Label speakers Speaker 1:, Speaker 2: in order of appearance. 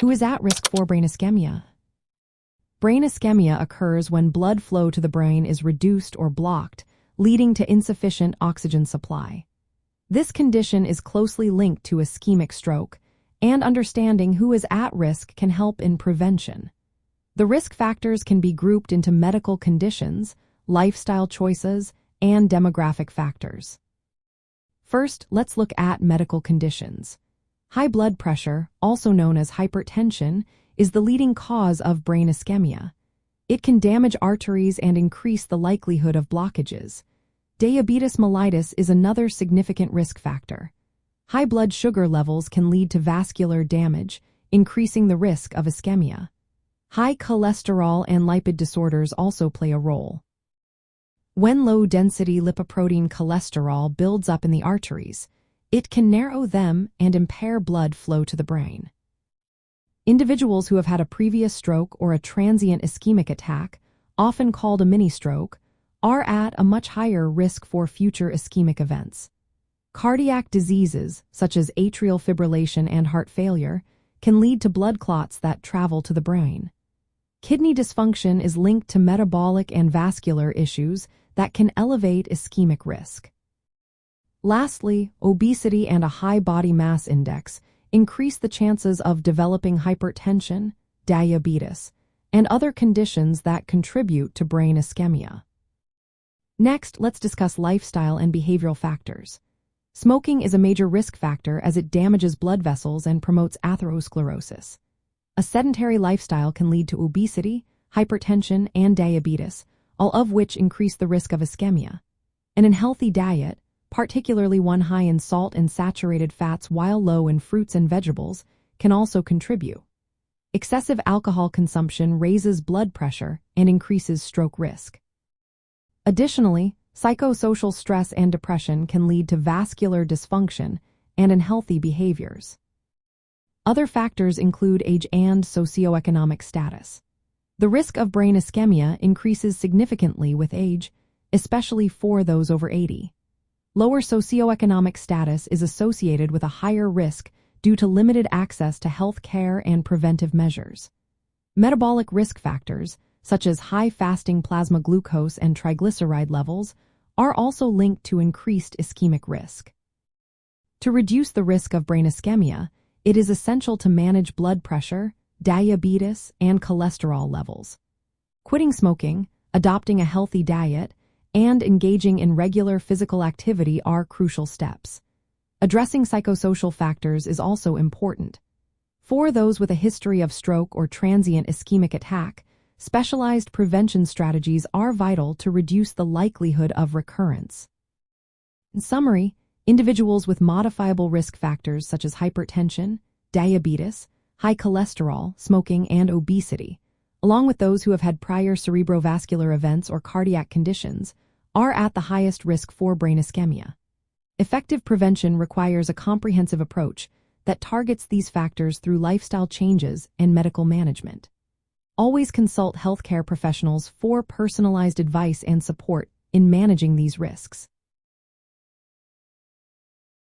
Speaker 1: Who is at risk for brain ischemia? Brain ischemia occurs when blood flow to the brain is reduced or blocked, leading to insufficient oxygen supply. This condition is closely linked to ischemic stroke, and understanding who is at risk can help in prevention. The risk factors can be grouped into medical conditions, lifestyle choices, and demographic factors. First, let's look at medical conditions. High blood pressure, also known as hypertension, is the leading cause of brain ischemia. It can damage arteries and increase the likelihood of blockages. Diabetes mellitus is another significant risk factor. High blood sugar levels can lead to vascular damage, increasing the risk of ischemia. High cholesterol and lipid disorders also play a role. When low-density lipoprotein cholesterol builds up in the arteries, it can narrow them and impair blood flow to the brain. Individuals who have had a previous stroke or a transient ischemic attack, often called a mini-stroke, are at a much higher risk for future ischemic events. Cardiac diseases, such as atrial fibrillation and heart failure, can lead to blood clots that travel to the brain. Kidney dysfunction is linked to metabolic and vascular issues that can elevate ischemic risk. Lastly, obesity and a high body mass index increase the chances of developing hypertension, diabetes, and other conditions that contribute to brain ischemia. Next, let's discuss lifestyle and behavioral factors. Smoking is a major risk factor as it damages blood vessels and promotes atherosclerosis. A sedentary lifestyle can lead to obesity, hypertension, and diabetes, all of which increase the risk of ischemia. An unhealthy diet, particularly one high in salt and saturated fats while low in fruits and vegetables, can also contribute. Excessive alcohol consumption raises blood pressure and increases stroke risk. Additionally, psychosocial stress and depression can lead to vascular dysfunction and unhealthy behaviors. Other factors include age and socioeconomic status. The risk of brain ischemia increases significantly with age, especially for those over 80. Lower socioeconomic status is associated with a higher risk due to limited access to health care and preventive measures. Metabolic risk factors, such as high fasting plasma glucose and triglyceride levels, are also linked to increased ischemic risk. To reduce the risk of brain ischemia, it is essential to manage blood pressure, diabetes, and cholesterol levels. Quitting smoking, adopting a healthy diet, and engaging in regular physical activity are crucial steps. Addressing psychosocial factors is also important. For those with a history of stroke or transient ischemic attack, specialized prevention strategies are vital to reduce the likelihood of recurrence. In summary, individuals with modifiable risk factors such as hypertension, diabetes, high cholesterol, smoking, and obesity, along with those who have had prior cerebrovascular events or cardiac conditions, are at the highest risk for brain ischemia. Effective prevention requires a comprehensive approach that targets these factors through lifestyle changes and medical management. Always consult healthcare professionals for personalized advice and support in managing these risks.